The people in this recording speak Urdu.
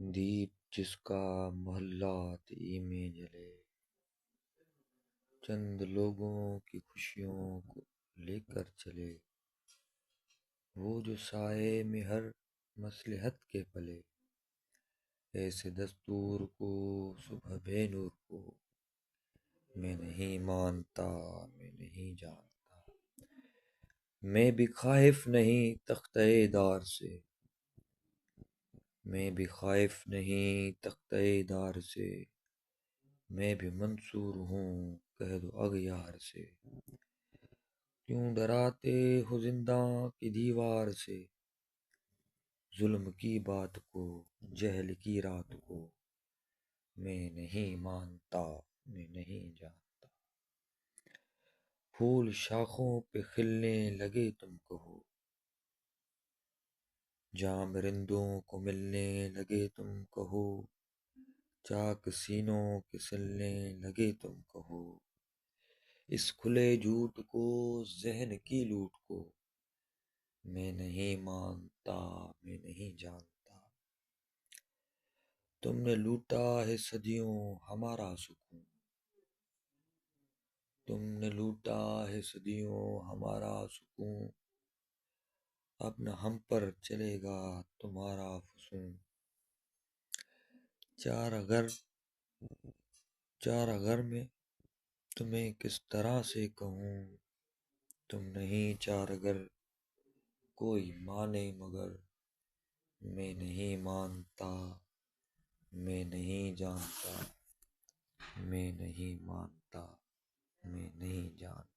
دیپ جس کا محلات ہی میں جلے، چند لوگوں کی خوشیوں کو لے کر چلے، وہ جو سائے میں ہر مصلحت کے پلے، ایسے دستور کو صبح بے نور کو میں نہیں مانتا، میں نہیں جانتا۔ میں بھی خائف نہیں تختۂ دار سے، میں بھی خائف نہیں تختۂ دار سے، میں بھی منصور ہوں کہہ دو اغیار سے۔ کیوں ڈراتے ہو زنداں کی دیوار سے، ظلم کی بات کو، جہل کی رات کو میں نہیں مانتا، میں نہیں جانتا۔ پھول شاخوں پہ کھلنے لگے تم کہو، جام رندوں کو ملنے لگے تم کہو، چاک سینوں کے سلنے لگے تم کہو، اس کھلے جھوٹ کو، ذہن کی لوٹ کو میں نہیں مانتا، میں نہیں جانتا۔ تم نے لوٹا ہے صدیوں ہمارا سکون، تم نے لوٹا ہے صدیوں ہمارا سکون، اب نہ ہم پر چلے گا تمہارا فسون۔ چار غر میں تمہیں کس طرح سے کہوں، تم نہیں چار گر کوئی مانے مگر میں نہیں مانتا، میں نہیں جانتا، میں نہیں مانتا، میں نہیں جانتا۔